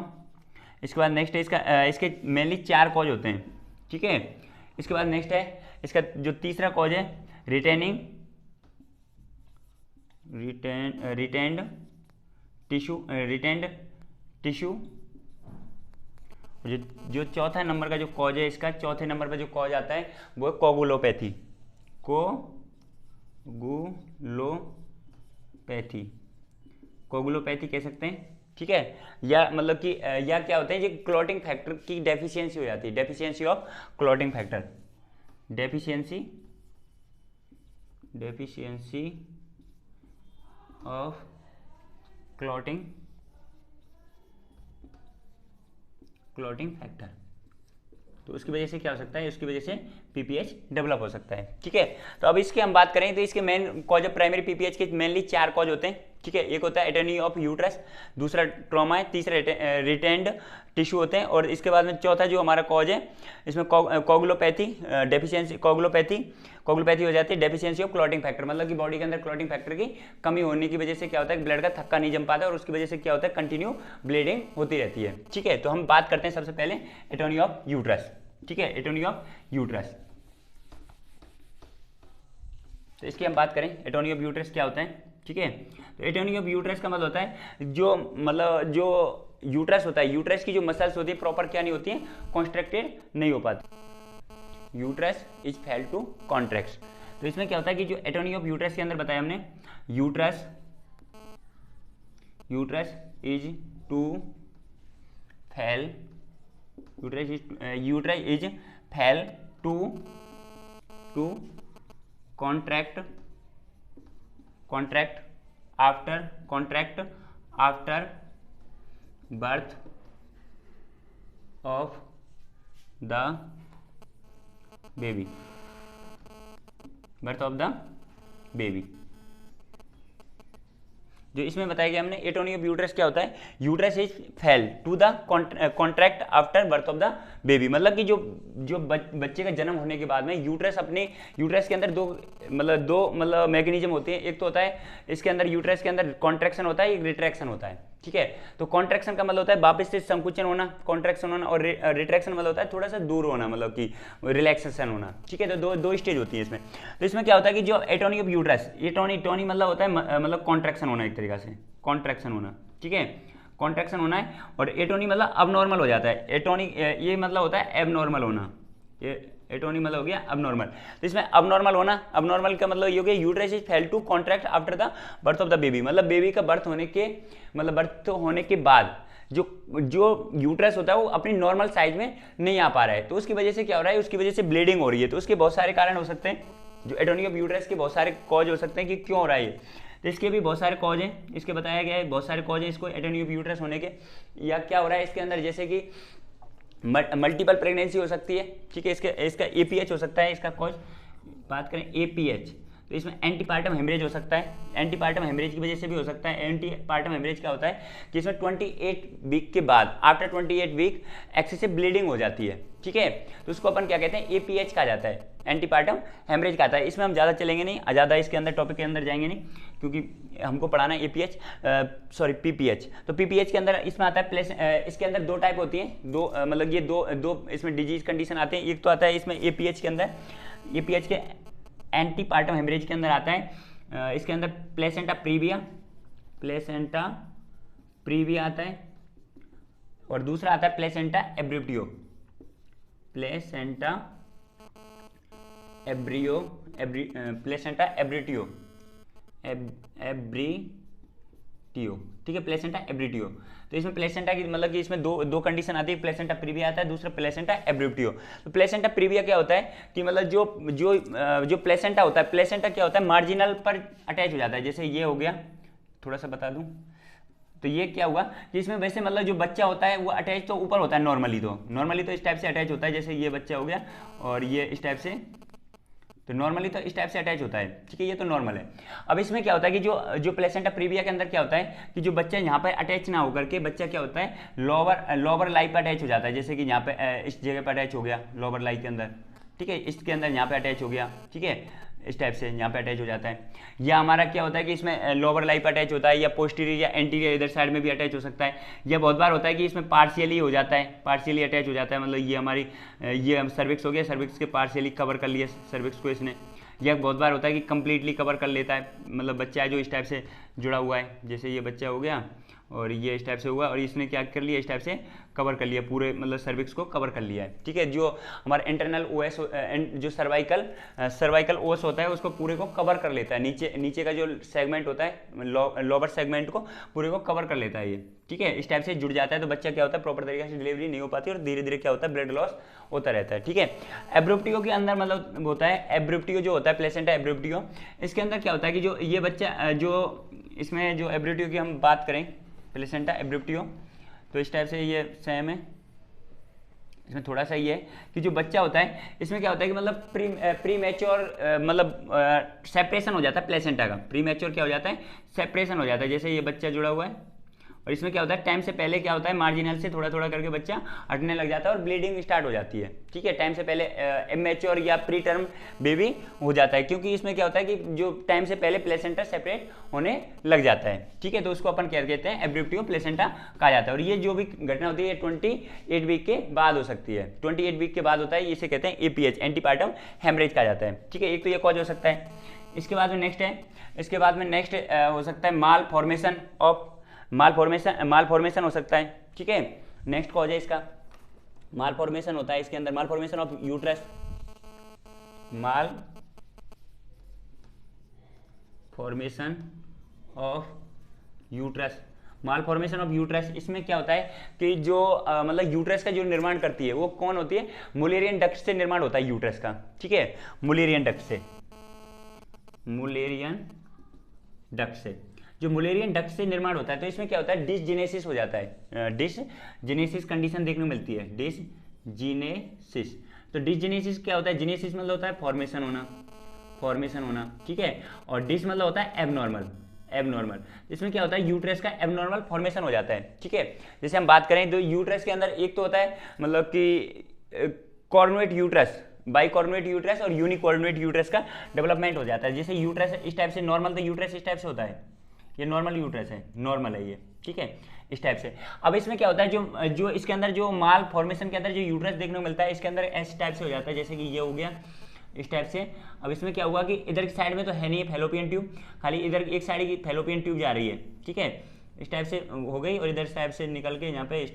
इसके बाद नेक्स्ट है इसका इसके मेनली 4 कॉज होते हैं। ठीक है, इसके बाद नेक्स्ट है इसका जो तीसरा कॉज है रिटेंड टिश्यू। जो चौथा नंबर का जो कॉज है इसका, चौथे नंबर पर जो कॉज आता है वो है कोगुलोपैथी, कोगुलोपैथी कह सकते हैं। ठीक है, या मतलब कि या क्या होता है, ये क्लॉटिंग फैक्टर की डेफिशिएंसी हो जाती है, deficiency of clotting factor, deficiency of clotting factor. तो उसकी वजह से क्या हो सकता है, उसकी वजह से पीपीएच डेवलप हो सकता है। ठीक है, तो अब इसके हम बात करें तो इसके main cause of primary PPH के मेनली 4 कॉज होते हैं। ठीक है, एक होता है एटोनी ऑफ यूट्रस, दूसरा ट्रॉमा है, तीसरा रिटेंड टिश्यू होते हैं, और इसके बाद में चौथा जो हमारा कॉज है इसमें कोगुलोपैथी, डेफिशिएंसी कोगुलोपैथी हो जाती है, डेफिशिएंसी ऑफ क्लॉटिंग फैक्टर, मतलब कि बॉडी के अंदर क्लॉटिंग फैक्टर की कमी होने की वजह से क्या होता है, ब्लड का थक्का नहीं जम पाता है, और उसकी वजह से क्या होता है, कंटिन्यू ब्लीडिंग होती रहती है। ठीक है, तो हम बात करते हैं सबसे पहले एटोनी ऑफ यूट्रस। ठीक है, एटोनी ऑफ यूट्रस, तो इसकी हम बात करें एटोनी ऑफ यूट्रस क्या होता है। ठीक है, तो एटोनी ऑफ यूट्रस का मतलब होता है जो यूट्रस होता है, यूट्रस की जो मसल्स होती है प्रॉपर क्या नहीं होती है, कॉन्स्ट्रक्टेड नहीं हो पाती, uterus is fail to contract. तो इसमें क्या होता है कि जो एटोनी ऑफ यूट्रस के अंदर बताया हमने, uterus is to fail, uterus is fail to contract after birth of the baby, जो इसमें बताया गया हमने एटोनी ऑफ यूट्रस क्या होता है, uterus is fail to the contract after birth of the baby, मतलब कि जो बच्चे का जन्म होने के बाद में यूट्रस के अंदर दो मैकेनिज्म होते हैं। एक तो होता है इसके अंदर यूट्रस के अंदर कॉन्ट्रैक्शन होता है, एक रिट्रैक्शन होता है। ठीक है, तो कॉन्ट्रैक्शन का मतलब होता है वापस से संकुचन होना, कॉन्ट्रैक्शन होना, और रिट्रैक्शन मतलब होता है थोड़ा सा दूर होना, मतलब कि रिलैक्सेशन होना। ठीक है, तो दो स्टेज होती है इसमें। तो इसमें क्या होता है कि जो एटोनी ऑफ यूट्रस, टोनी मतलब होता है मतलब कॉन्ट्रैक्शन होना, एक तरीका से कॉन्ट्रैक्शन होना। ठीक है, कॉन्ट्रैक्शन होना है, और एटोनी मतलब अबनॉर्मल हो जाता है। एटोनी ये मतलब होता है एबनॉर्मल होना, ये एटोनी मतलब हो गया अबनॉर्मल। तो इसमें अबनॉर्मल होना, अबनॉर्मल का मतलब ये हो गया uterus is fail to contract after the birth of the baby, मतलब बेबी का बर्थ होने के बाद जो यूट्रस होता है वो अपनी नॉर्मल साइज में नहीं आ पा रहा है। तो उसकी वजह से क्या हो रहा है, उसकी वजह से ब्लीडिंग हो रही है। तो उसके बहुत सारे कारण हो सकते हैं, जो एटोनी ऑफ यूट्रस के बहुत सारे कॉज हो सकते हैं कि क्यों हो रहा है ये, तो इसके भी बहुत सारे कॉज हैं, इसके बताया गया है बहुत सारे कॉज हैं इसको एटोनी ऑफ यूट्रस होने के। या क्या हो रहा है इसके अंदर, जैसे कि मल्टीपल प्रेगनेंसी हो सकती है। ठीक है, इसका एपीएच हो सकता है, इसका कॉज बात करें एपीएच, तो इसमें एंटीपार्टम हेमरेज हो सकता है। एंटीपार्टम हेमरेज की वजह से भी हो सकता है। एंटीपार्टम हेमरेज क्या होता है कि इसमें 28 वीक के बाद, आफ्टर 28 वीक एक्सेसिव ब्लीडिंग हो जाती है, ठीक है, तो उसको अपन क्या कहते हैं, एपीएच कहा जाता है, एंटीपार्टम हेमरेज कहता है। इसमें हम ज़्यादा चलेंगे नहीं, ज़्यादा इसके अंदर टॉपिक के अंदर जाएंगे नहीं, क्योंकि हमको पढ़ाना है एपीएच, सॉरी पीपीएच। तो पीपीएच के अंदर इसमें आता है प्लेस, इसके अंदर दो टाइप होती है, दो मतलब ये दो इसमें डिजीज कंडीशन आते हैं। एक तो आता है इसमें एपीएच के अंदर, एपीएच के एंटीपार्टम हेमरेज के अंदर आता है, इसके अंदर प्लेसेंटा प्रीविया, प्लेसेंटा प्रीविया आता है, और दूसरा आता है प्लेसेंटा एब्रिप्टियो, प्लेसेंटा एब्रियो, प्लेसेंटा एब्रिटियो, एब्रिटियो, ठीक है, प्लेसेंटा एब्रिटियो। तो इसमें प्लेसेंटा की मतलब कि इसमें दो कंडीशन आती है, प्लेसेंटा प्रीविया आता है, दूसरा प्लेसेंटा एब्रिप्टियो। तो प्लेसेंटा प्रीविया क्या होता है कि मतलब जो प्लेसेंटा होता है, प्लेसेंटा क्या होता है, मार्जिनल पर अटैच हो जाता है। जैसे ये हो गया, थोड़ा सा बता दूं, तो ये क्या हुआ कि इसमें वैसे मतलब जो बच्चा होता है वो अटैच तो ऊपर होता है नॉर्मली तो इस टाइप से अटैच होता है, जैसे ये बच्चा हो गया और ये इस टाइप से, तो नॉर्मली तो इस टाइप से अटैच होता है, ठीक है, ये तो नॉर्मल है। अब इसमें क्या होता है कि जो प्लेसेंटा प्रीविया के अंदर क्या होता है कि जो बच्चा यहाँ पर अटैच ना होकर के बच्चा क्या होता है लोअर लाई पर अटैच हो जाता है। जैसे कि यहाँ पे इस जगह पर अटैच हो गया लोअर लाई के अंदर, ठीक है, इसके अंदर यहाँ पे अटैच हो गया, ठीक है, इस टाइप से यहाँ पे अटैच हो जाता है। या हमारा क्या होता है कि इसमें लोअर लाई पर अटैच होता है, या पोस्टीरियर या एंटीरियर इधर साइड में भी अटैच हो सकता है। या बहुत बार होता है कि इसमें पार्शियली हो जाता है, पार्शियली अटैच हो जाता है, मतलब ये हमारी ये सर्विक्स हो गया, सर्विक्स के पार्शियली कवर कर लिया सर्विक्स को इसने। या बहुत बार होता है कि कंप्लीटली कवर कर लेता है, मतलब बच्चा है जो इस टाइप से जुड़ा हुआ है, जैसे ये बच्चा हो गया और ये इस टाइप से हुआ और इसने क्या कर लिया, इस टाइप से कवर कर लिया, पूरे मतलब सर्विक्स को कवर कर लिया है, ठीक है। जो हमारा इंटरनल ओएस जो सर्वाइकल ओएस होता है उसको पूरे को कवर कर लेता है, नीचे का जो सेगमेंट होता है लोअर सेगमेंट को पूरे को कवर कर लेता है ये, ठीक है, इस टाइप से जुड़ जाता है। तो बच्चा क्या होता है प्रॉपर तरीके से डिलीवरी नहीं हो पाती और धीरे धीरे क्या होता है ब्लड लॉस होता रहता है, ठीक है। एब्रिप्टियो के अंदर मतलब होता है, एब्रिप्टियो जो होता है प्लेसेंटा एब्रिप्टियो, इसके अंदर क्या होता है कि जो ये बच्चा जो इसमें जो एब्रिप्टियो की हम बात करें प्लेसेंटा एब्रिप्टियो, तो इस टाइप से ये सेम है। इसमें थोड़ा सा ये है कि जो बच्चा होता है इसमें क्या होता है कि मतलब प्री मैच्योर मतलब सेपरेशन हो जाता है प्लेसेंटा का, प्री मैच्योर क्या हो जाता है, सेपरेशन हो जाता है। जैसे ये बच्चा जुड़ा हुआ है और इसमें क्या होता है टाइम से पहले क्या होता है मार्जिनल से थोड़ा थोड़ा करके बच्चा हटने लग जाता है और ब्लीडिंग स्टार्ट हो जाती है, ठीक है, टाइम से पहले इमेच्योर या प्री टर्म बेबी हो जाता है, क्योंकि इसमें क्या होता है कि जो टाइम से पहले प्लेसेंटा सेपरेट होने लग जाता है, ठीक है। तो उसको अपन क्या कहते हैं एब्रिप्टियो प्लेसेंटा कहा जाता है। और ये जो भी घटना होती है 28 वीक के बाद हो सकती है, 28 वीक के बाद होता है, इसे कहते हैं एपीएच, एंटीपार्टम हेमरेज कहा जाता है, ठीक है। एक तो ये कॉज हो सकता है। इसके बाद में नेक्स्ट है, इसके बाद में नेक्स्ट हो सकता है माल फॉर्मेशन हो सकता है, ठीक है। नेक्स्ट कॉज है इसका माल फॉर्मेशन होता है, इसके अंदर malformation of uterus, malformation of uterus. इसमें क्या होता है कि जो मतलब यूट्रस का जो निर्माण करती है वो कौन होती है, मुलेरियन डक्ट से निर्माण होता है यूट्रस का, ठीक है, मुलेरियन डक्ट से जो मुलेरियन डक्ट से निर्माण होता है। तो इसमें क्या होता है डिसजेनेसिस हो जाता है, डिसजेनेसिस कंडीशन देखने को मिलती है, डिसजेनेसिस। तो डिसजेनेसिस क्या होता है, जेनेसिस मतलब होता है फॉर्मेशन होना, ठीक है, और डिस मतलब होता है एबनॉर्मल। इसमें क्या होता है यूट्रस का एबनॉर्मल फॉर्मेशन हो जाता है, ठीक है। जैसे हम बात करें तो यूट्रस के अंदर एक तो होता है मतलब कि कॉर्नुएट यूट्रस, बाइकॉर्नुएट यूट्रस और यूनिकॉर्नुएट यूट्रस का डेवलपमेंट हो जाता है। जैसे यूट्रस इस टाइप से नॉर्मल, तो यूट्रस इस टाइप से होता है, ये नॉर्मल यूट्रस है, नॉर्मल है ये, ठीक है, इस टाइप से। अब इसमें क्या होता है जो इसके अंदर जो माल फॉर्मेशन के अंदर जो यूट्रस देखने को मिलता है इसके अंदर इस टाइप से हो जाता है, जैसे कि ये हो गया इस टाइप से। अब इसमें क्या हुआ कि इधर की साइड में तो है नहीं फैलोपियन ट्यूब, खाली इधर एक साइड की फैलोपियन ट्यूब जा रही है, ठीक है, इस टाइप से हो गई और इधर टाइप से निकल के यहाँ पे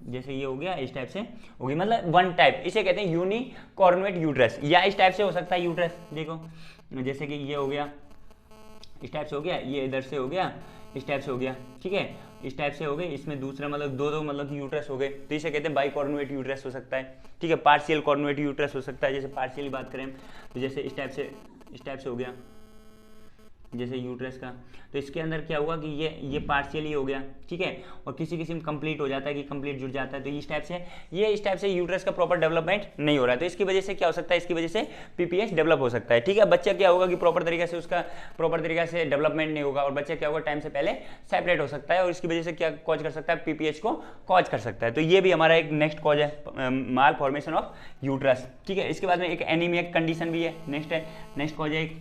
जैसे ये हो गया इस टाइप से हो गई, मतलब वन टाइप, इसे कहते हैं यूनिकॉर्नुएट यूट्रस। या इस टाइप से हो सकता है यूट्रस, देखो जैसे कि ये हो गया इस टाइप से हो गया, ये इधर से हो गया इस टाइप से हो गया, ठीक है, इस टाइप से हो गई। इसमें दूसरा मतलब दो मतलब यूट्रस हो गए, तो इसे कहते हैं बाइकॉर्नुएट यूट्रस हो सकता है, ठीक है, पार्शियल कॉर्नुएट यूट्रस हो सकता है। जैसे पार्शियल बात करें तो जैसे इस टाइप से हो गया, जैसे यूट्रस का, तो इसके अंदर क्या हुआ कि ये पार्शियली हो गया, ठीक है, और किसी किसी में कंप्लीट हो जाता है कि कंप्लीट जुड़ जाता है। तो इस टाइप से यूट्रस का प्रॉपर डेवलपमेंट नहीं हो रहा है, तो इसकी वजह से क्या हो सकता है, इसकी वजह से पीपीएच डेवलप हो सकता है, ठीक है। बच्चा क्या होगा कि प्रॉपर तरीके से उसका प्रॉपर तरीके से डेवलपमेंट नहीं होगा और बच्चा क्या होगा टाइम से पहले सेपरेट हो सकता है और इसकी वजह से क्या कॉज कर सकता है, पीपीएच को कॉज कर सकता है। तो ये भी हमारा एक नेक्स्ट कॉज है, माल फॉर्मेशन ऑफ यूट्रस, ठीक है। इसके बाद में एक एनीमिक कंडीशन भी है, नेक्स्ट कॉज है एक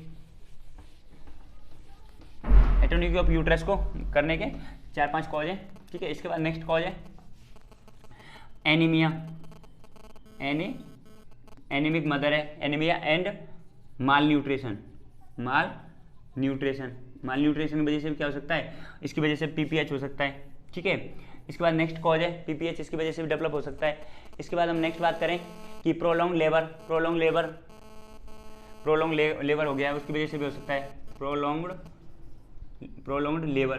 एटोनिक ऑफ यूट्रस को करने के 4-5 कॉज है, ठीक है। इसके बाद नेक्स्ट कॉज है एनीमिया, एनीमिक मदर है, एनीमिया एंड माल न्यूट्रिशन की वजह से भी क्या हो सकता है, इसकी वजह से पीपीएच हो सकता है, ठीक है। इसके बाद नेक्स्ट कॉज है पीपीएच, इसकी वजह से भी डेवलप हो सकता है। इसके बाद हम नेक्स्ट बात करें कि प्रोलॉन्ग लेबर हो गया है, उसकी वजह से भी हो सकता है प्रोलॉन्ग्ड लेबर।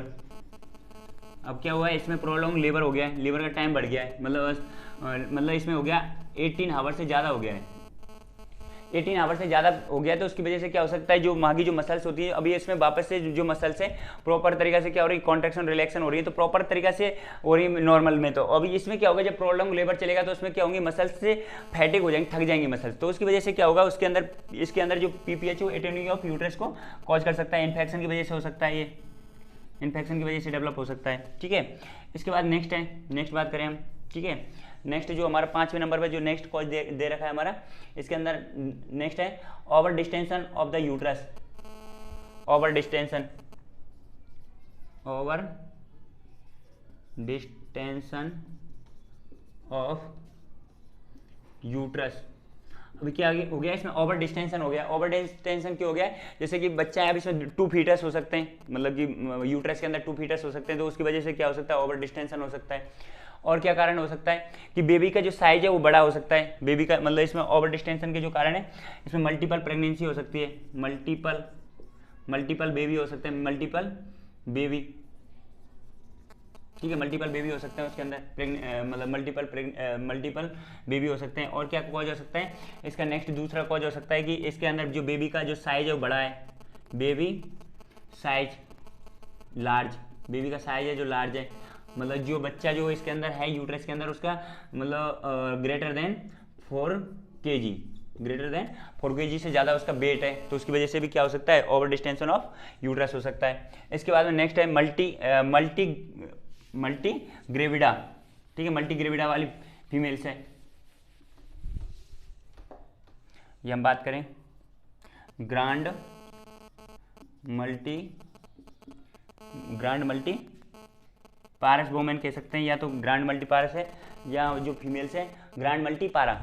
अब क्या हुआ है, इसमें प्रोलॉन्ग लेबर हो गया है, लेबर का टाइम बढ़ गया है, मतलब इसमें हो गया 18 आवर से ज़्यादा हो गया है, 18 आवर से ज़्यादा हो गया। तो उसकी वजह से क्या हो सकता है, जो वहाँ की जो मसल्स होती है, अभी इसमें वापस से जो मसल्स है प्रॉपर तरीके से क्या हो रही है, कॉन्ट्रैक्शन रिलैक्शन हो रही है, तो प्रॉपर तरीके से हो रही है नॉर्मल में। तो अभी इसमें क्या होगा, जब प्रोलॉन्ग लेबर चलेगा तो उसमें क्या होंगी, मसल्स से फैटिक हो जाएंगी, थक जाएंगी मसल्स, तो उसकी वजह से क्या होगा, इसके अंदर जो पीपीएच हो एटोनिक ऑफ यूट्रस को कॉज कर सकता है, इन्फेक्शन की वजह से हो सकता है, ये इन्फेक्शन की वजह से डेवलप हो सकता है, ठीक है। इसके बाद नेक्स्ट बात करें हम, ठीक है। नेक्स्ट जो हमारा 5वें नंबर पे जो नेक्स्ट कॉज दे रखा है हमारा, इसके अंदर नेक्स्ट है over distension of the uterus, over distension of uterus. अभी क्या हो गया, इसमें ओवर डिस्टेंशन हो गया। ओवर डिस्टेंशन क्यों हो गया, जैसे कि बच्चा है, अब इसमें 2 फीटस हो सकते हैं, मतलब कि यूट्रस के अंदर 2 फीटस हो सकते हैं, तो उसकी वजह से क्या हो सकता है, ओवर डिस्टेंशन हो सकता है। और क्या कारण हो सकता है कि बेबी का जो साइज है वो बड़ा हो सकता है, बेबी का मतलब इसमें ओवर डिस्टेंशन के जो कारण है, इसमें मल्टीपल प्रेगनेंसी हो सकती है, मल्टीपल बेबी हो सकते हैं, मल्टीपल बेबी, ठीक है, मल्टीपल बेबी हो सकते हैं उसके अंदर, मतलब मल्टीपल बेबी हो सकते हैं। और क्या कॉज हो सकता है इसका, नेक्स्ट दूसरा कॉज हो सकता है कि इसके अंदर जो बेबी का जो साइज है वो बड़ा है, बेबी साइज लार्ज, बेबी का साइज है जो लार्ज है, मतलब जो बच्चा जो इसके अंदर है यूट्रस के अंदर उसका मतलब ग्रेटर देन 4 kg से ज़्यादा उसका वेट है, तो उसकी वजह से भी क्या हो सकता है, ओवर डिस्टेंशन ऑफ यूट्रस हो सकता है। इसके बाद में नेक्स्ट है मल्टी ग्रेविडा, ठीक है, मल्टी ग्रेविडा वाली फीमेल्स है, ये हम बात करें ग्रांड मल्टी पारस वोमेन कह सकते हैं, या तो ग्रांड मल्टी पारस है, या जो फीमेल्स है ग्रांड मल्टी पारा।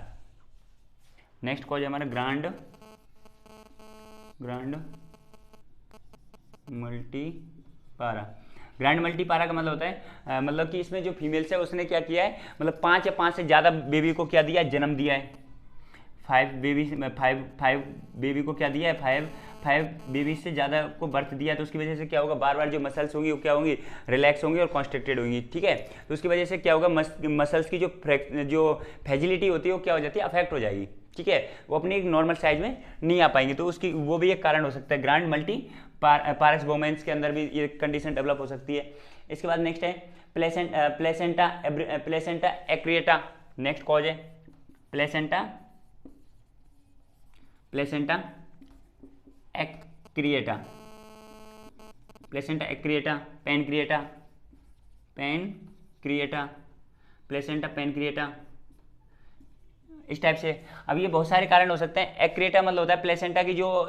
नेक्स्ट कॉज है हमारा ग्रांड मल्टी पारा। ग्रांड मल्टी पारा का मतलब होता है मतलब कि इसमें जो फीमेल्स है उसने क्या किया है, मतलब 5 या 5 से ज़्यादा बेबी को क्या दिया है, जन्म दिया है, 5 बेबी को क्या दिया है, 5 बेबी से ज़्यादा को बर्थ दिया, तो उसकी वजह से क्या होगा, बार बार जो मसल्स होंगी वो क्या होंगी, रिलैक्स होंगी और कॉन्स्ट्रिक्टेड होंगी, ठीक है। तो उसकी वजह से क्या होगा, मसल्स की जो फ्रेजिलिटी होती है वो क्या हो जाती है, अफेक्ट हो जाएगी, ठीक है, वो अपनी एक नॉर्मल साइज में नहीं आ पाएंगे, तो उसकी वो भी एक कारण हो सकता है। ग्रांड मल्टी पारस वोमेन्स के अंदर भी ये कंडीशन डेवलप हो सकती है। इसके बाद नेक्स्ट है प्लेसेंटा एक्रिएटा, नेक्स्ट कॉज है प्लेसेंटा एक्रिएटा, प्लेसेंटा पेनक्रिएटा, इस टाइप से। अब ये बहुत सारे कारण हो सकते हैं। एक्रिएटा मतलब होता है प्लेसेंटा की जो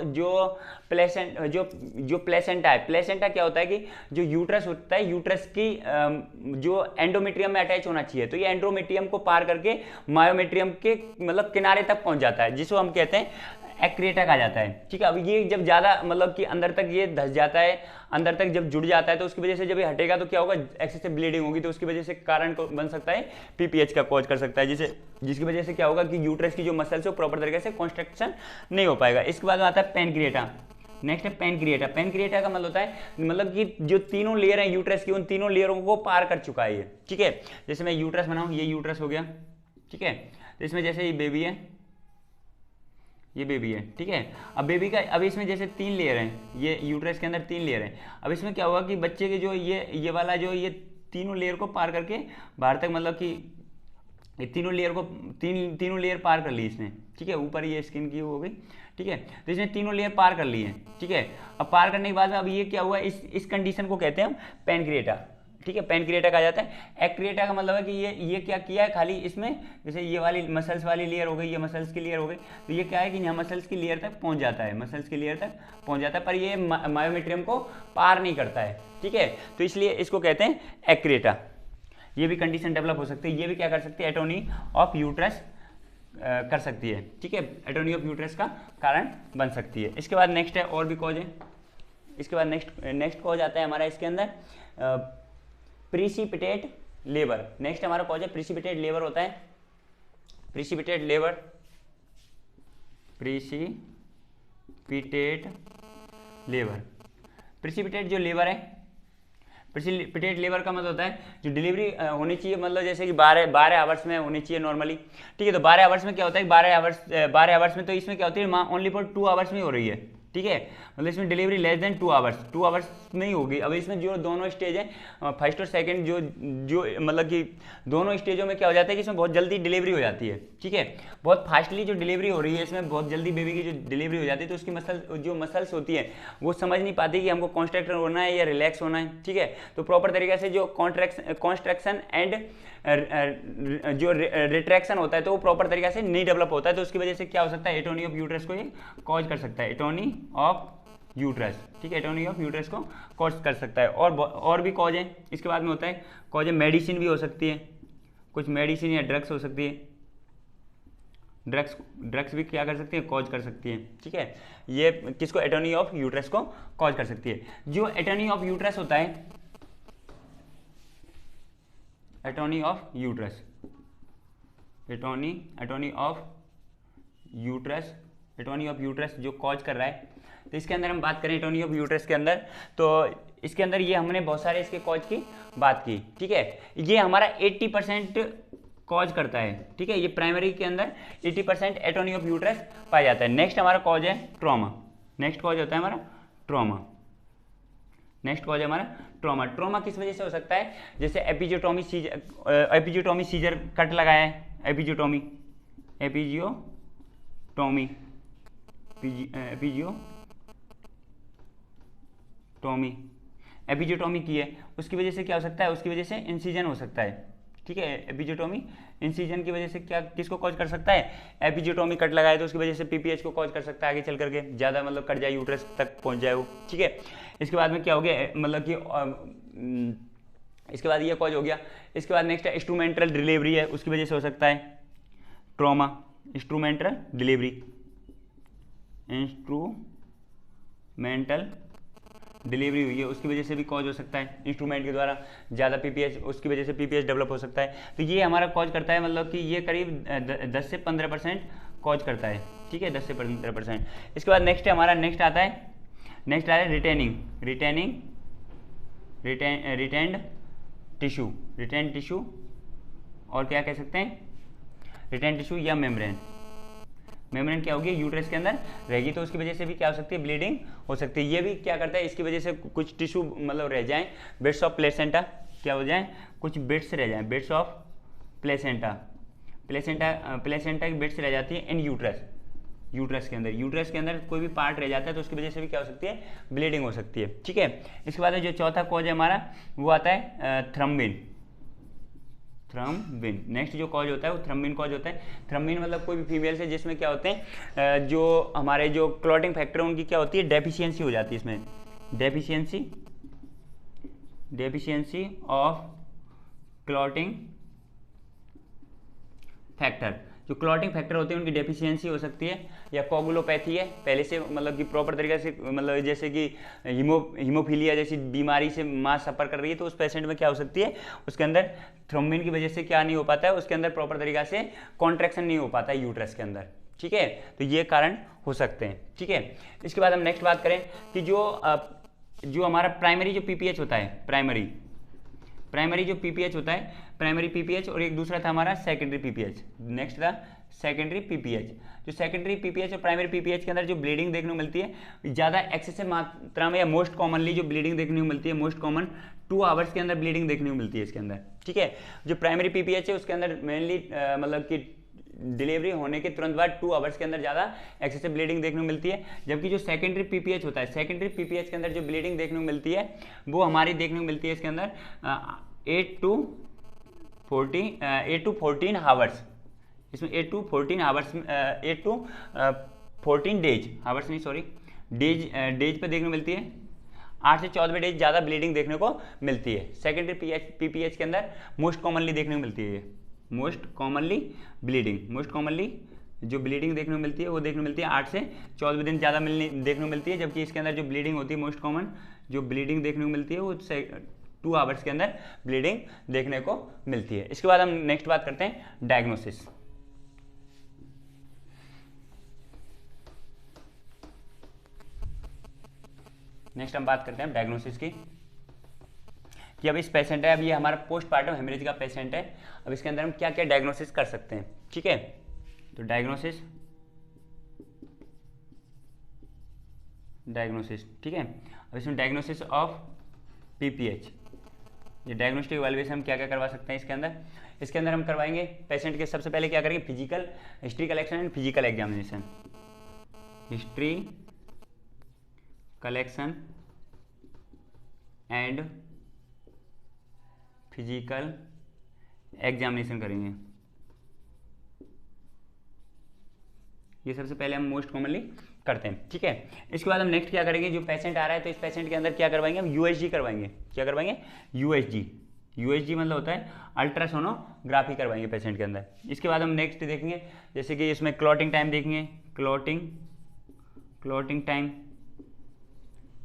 प्लेसेंटा है, प्लेसेंटा क्या होता है कि जो यूट्रस होता है, यूट्रस की जो एंडोमेट्रियम में अटैच होना चाहिए, तो ये एंडोमेट्रियम को पार करके मायोमेट्रियम के मतलब किनारे तक पहुंच जाता है, जिसको हम कहते हैं एक्रिएटा कहा जाता है, ठीक है। अब ये जब ज़्यादा मतलब कि अंदर तक ये धस जाता है, अंदर तक जब जुड़ जाता है, तो उसकी वजह से जब ये हटेगा तो क्या होगा, एक्सेसिव ब्लीडिंग होगी, तो उसकी वजह से कारण बन सकता है पीपीएच का कॉज कर सकता है, जिसकी वजह से क्या होगा कि यूट्रस की जो मसल्स है वो प्रॉपर तरीके से कॉन्स्ट्रक्शन नहीं हो पाएगा। इसके बाद आता है पेनक्रिएटा। नेक्स्ट है पेनक्रिएटा। पेनक्रिएटा का मतलब होता है मतलब कि जो तीनों लेयर हैं यूट्रस की, उन तीनों लेयरों को पार कर चुका है ये, ठीक है। जैसे मैं यूट्रस बनाऊँ, ये यूट्रस हो गया, ठीक है, तो इसमें जैसे ये बेबी है, ये बेबी है, ठीक है। अब बेबी का, अब इसमें जैसे 3 लेयर हैं, ये यूट्रस के अंदर 3 लेयर हैं। अब इसमें क्या हुआ कि बच्चे के जो ये वाला जो ये तीनों लेयर को पार करके बाहर तक, मतलब कि ये तीनों लेयर को तीनों लेयर पार कर ली इसने, ठीक है। ऊपर ये स्किन की हो गई, ठीक है। तो इसने तीनों लेयर पार कर ली है, ठीक है। अब पार करने के बाद अब ये क्या हुआ, इस कंडीशन को कहते हैं हम पैनक्रिएटा, ठीक है। पैनक्रिएटा कहा जाता है। एक्रिएटा का मतलब है कि ये क्या किया है, खाली इसमें जैसे ये वाली मसल्स वाली लेयर हो गई, ये मसल्स की लेयर हो गई, तो ये क्या है कि यहाँ मसल्स की लेयर तक पहुँच जाता है, मसल्स की लेयर तक पहुँच जाता है, पर ये मायोमेट्रियम को पार नहीं करता है, ठीक है। तो इसलिए इसको कहते हैं एक्रिएटा। ये भी कंडीशन डेवलप हो सकती है, ये भी क्या कर सकती है, एटोनी ऑफ यूट्रस कर सकती है, ठीक है। एटोनी ऑफ यूट्रस का कारण बन सकती है। इसके बाद नेक्स्ट है, और भी कॉज है। इसके बाद नेक्स्ट कॉज आता है हमारा इसके अंदर प्रीसिपिटेट लेबर। नेक्स्ट हमारा कॉज है प्रीसिपिटेट लेबर होता है। प्रीसिपिटेट लेबर, प्रीसिपिटेट लेबर, प्रीसिपिटेट जो लेबर है, प्रीसिपिटेट लेबर का मतलब होता है जो डिलीवरी होनी चाहिए, मतलब जैसे कि 12 आवर्स में होनी चाहिए नॉर्मली, ठीक है। तो 12 आवर्स में क्या होता है, 12 आवर्स में, तो इसमें क्या होती है, ओनली फॉर 2 आवर्स में हो रही है, ठीक है। मतलब इसमें डिलीवरी लेस देन 2 आवर्स में ही होगी। अब इसमें जो दोनों स्टेज है, फर्स्ट और सेकंड, जो मतलब कि दोनों स्टेजों में क्या हो जाता है कि इसमें बहुत जल्दी डिलीवरी हो जाती है, ठीक है। बहुत फास्टली जो डिलीवरी हो रही है इसमें, बहुत जल्दी बेबी की जो डिलीवरी हो जाती है, तो उसकी मसल्स होती है वो समझ नहीं पाती कि हमको कॉन्ट्रैक्ट होना है या रिलैक्स होना है, ठीक है। तो प्रॉपर तरीके से जो कॉन्ट्रैक्शन एंड जो रिट्रैक्शन होता है तो वो प्रॉपर तरीके से नहीं डेवलप होता है। तो उसकी वजह से क्या हो सकता है, एटोनी ऑफ यूट्रस को ये कॉज कर सकता है, एटोनी ऑफ यूट्रस, ठीक है। एटोनी ऑफ यूट्रस को कॉज कर सकता है। और भी कॉज है। इसके बाद में होता है कॉज है मेडिसिन भी हो सकती है, कुछ मेडिसिन या ड्रग्स हो सकती है। ड्रग्स भी क्या कर सकती है, कॉज कर सकती है, ठीक है। ये किसको, एटोनी ऑफ यूट्रस को कॉज कर सकती है। जो एटोनी ऑफ यूट्रस होता है, atony of uterus, atony of uterus जो कॉज कर रहा है, तो इसके अंदर हम बात करें एटोनी ऑफ यूट्रस के अंदर, तो इसके अंदर ये हमने बहुत सारे इसके कॉज की बात की, ठीक है। ये हमारा 80% कॉज करता है, ठीक है। ये प्राइमरी के अंदर 80% एटोनी ऑफ यूट्रस पाया जाता है। नेक्स्ट हमारा कॉज है ट्रॉमा। नेक्स्ट कॉज होता है हमारा ट्रॉमा। नेक्स्ट कॉज है हमारा ट्रॉमा। ट्रॉमा किस वजह से हो सकता है, जैसे एपिजियोटोमी सीजर कट लगाया है, एपिजियोटोमी की है, उसकी वजह से क्या हो सकता है, उसकी वजह से इंसिजन हो सकता है, ठीक है। एपिजियोटोमी इंसिजन की वजह से क्या, किसको कॉज कर सकता है, एपिजियोटोमी कट लगाए तो उसकी वजह से पीपीएच को कॉज कर सकता है आगे चल करके, ज़्यादा मतलब कट जाए, यूट्रस तक पहुंच जाए वो, ठीक है। इसके बाद में क्या हो गया, मतलब कि इसके बाद ये कॉज हो गया। इसके बाद नेक्स्ट है इंस्ट्रूमेंटल डिलीवरी है, उसकी वजह से हो सकता है trauma. Instrumental delivery, instrumental delivery हुई है, उसकी वजह से भी कॉज हो सकता है, इंस्ट्रूमेंट के द्वारा ज़्यादा पीपीएच, उसकी वजह से पीपीएच डेवलप हो सकता है। तो ये हमारा कॉज करता है, मतलब कि ये करीब 10 से 15% कॉज करता है, ठीक है, 10 से 15%। इसके बाद नेक्स्ट हमारा नेक्स्ट आता है रिटेंड टिश्यू, और क्या कह सकते हैं, रिटेंड टिश्यू या मेम्ब्रेन क्या होगी, यूट्रस के अंदर रहेगी, तो उसकी वजह से भी क्या हो सकती है, ब्लीडिंग हो सकती है। ये भी क्या करता है, इसकी वजह से कुछ टिश्यू मतलब रह जाएं, बिट्स ऑफ प्लेसेंटा क्या हो जाएं, कुछ बिट्स रह जाएं, बिट्स ऑफ प्लेसेंटा की बिट्स रह जाती है इन यूट्रस के अंदर कोई भी पार्ट रह जाता है, तो उसकी वजह से भी क्या हो सकती है, ब्लीडिंग हो सकती है, ठीक है। इसके बाद जो चौथा कॉज है हमारा वो आता है थ्रम्बिन। नेक्स्ट जो कॉज होता है वो थ्रम्बिन कॉज होता है। थ्रम्बिन मतलब कोई भी फीमेल से जिसमें क्या होते हैं, जो हमारे जो क्लॉटिंग फैक्टर उनकी क्या होती है, डेफिशिएंसी हो जाती है, इसमें डेफिशिएंसी ऑफ क्लॉटिंग फैक्टर, जो क्लॉटिंग फैक्टर होते हैं उनकी डेफिशिएंसी हो सकती है, या कोगुलोपैथी है पहले से, मतलब कि प्रॉपर तरीके से, मतलब जैसे कि हीमोफीलिया जैसी बीमारी से माँ सफ़र कर रही है, तो उस पेशेंट में क्या हो सकती है, उसके अंदर थ्रोम्बिन की वजह से क्या नहीं हो पाता है, उसके अंदर प्रॉपर तरीके से कॉन्ट्रैक्शन नहीं हो पाता है यूट्रस के अंदर, ठीक है। तो ये कारण हो सकते हैं, ठीक है। इसके बाद हम नेक्स्ट बात करें कि जो हमारा प्राइमरी जो पीपीएच होता है, प्राइमरी जो पीपीएच होता है, प्राइमरी पीपीएच, और एक दूसरा था हमारा सेकेंडरी पीपीएच। नेक्स्ट था सेकेंडरी पीपीएच। जो सेकेंडरी पीपीएच और प्राइमरी पीपीएच के अंदर जो ब्लीडिंग देखने को मिलती है ज़्यादा एक्सेसिव मात्रा में या मोस्ट कॉमनली जो ब्लीडिंग देखने को मिलती है मोस्ट कॉमन 2 आवर्स के अंदर ब्लीडिंग देखने को मिलती है इसके अंदर, ठीक है। जो प्राइमरी पीपीएच है उसके अंदर मेनली मतलब कि डिलीवरी होने के तुरंत बाद 2 आवर्स के अंदर ज़्यादा एक्सेसिव ब्लीडिंग देखने को मिलती है। जबकि जो सेकेंडरी पीपीएच होता है, सेकेंडरी पीपीएच के अंदर जो ब्लीडिंग देखने को मिलती है वो हमारी देखने को मिलती है इसके अंदर 8 to 14 आवर्स। इसमें 8 to 14 hours 8 to 14 days, hours नहीं सॉरी डेज पे देखने को मिलती है। 8 से 14 डेज ज़्यादा ब्लीडिंग देखने को मिलती है सेकेंडरी पीपीएच के अंदर। मोस्ट कॉमनली देखने को मिलती है, मोस्ट कॉमनली जो ब्लीडिंग देखने को मिलती है वो देखने को मिलती है 8 से 14 दिन ज़्यादा देखने को मिलती है। जबकि इसके अंदर जो ब्लीडिंग होती है मोस्ट कॉमन जो ब्लीडिंग देखने को मिलती है वो 2 आवर्स के अंदर ब्लीडिंग देखने को मिलती है। इसके बाद हम नेक्स्ट बात करते हैं डायग्नोसिस। नेक्स्ट हम बात करते हैं डायग्नोसिस की कि अब इस पेशेंट है, अब ये हमारा पोस्टमार्टम हेमरेज का पेशेंट है। अब इसके अंदर हम क्या क्या डायग्नोसिस कर सकते हैं, ठीक है। तो डायग्नोसिस ठीक है। अब इसमें डायग्नोसिस ऑफ पीपीएच, ये डायग्नोस्टिक इवैल्यूएशन हम क्या क्या करवा सकते हैं इसके अंदर हम करवाएंगे पेशेंट के सबसे पहले क्या करेंगे physical history collection and physical examination. History collection and physical examination करेंगे। ये सबसे पहले हम मोस्ट कॉमनली करते हैं, ठीक है। इसके बाद हम नेक्स्ट क्या करेंगे, जो पेशेंट आ रहा है तो इस पेशेंट के अंदर क्या करवाएंगे हम यूएसजी करवाएंगे। क्या करवाएंगे यूएसजी मतलब होता है अल्ट्रासोनोग्राफी करवाएंगे पेशेंट के अंदर। इसके बाद हम नेक्स्ट देखेंगे जैसे कि इसमें क्लॉटिंग टाइम देखेंगे, क्लॉटिंग टाइम,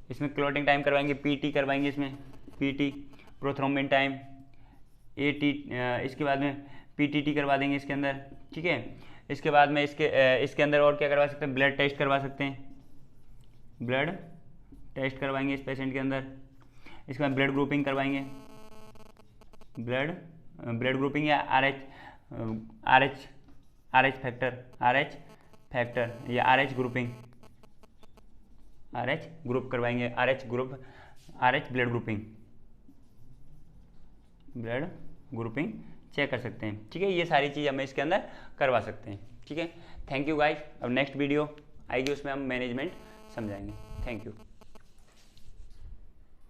इसमें क्लॉटिंग टाइम करवाएंगे, पीटी करवाएंगे, इसमें पीटी प्रोथ्रोम्बिन टाइम, एटी, इसके बाद में पीटीटी करवा देंगे इसके अंदर, ठीक है। इसके बाद में इसके अंदर और क्या करवा सकते हैं, ब्लड टेस्ट करवा सकते हैं, ब्लड टेस्ट करवाएंगे इस पेशेंट के अंदर। इसके बाद ब्लड ग्रुपिंग करवाएंगे, ब्लड ग्रुपिंग या आर एच फैक्टर या R H grouping, R H group करवाएंगे, R H blood grouping check कर सकते हैं, ठीक है। ये सारी चीज़ हमें इसके अंदर करवा सकते हैं, ठीक है। Thank you guys. अब नेक्स्ट वीडियो आएगी उसमें हम मैनेजमेंट समझाएंगे। Thank you.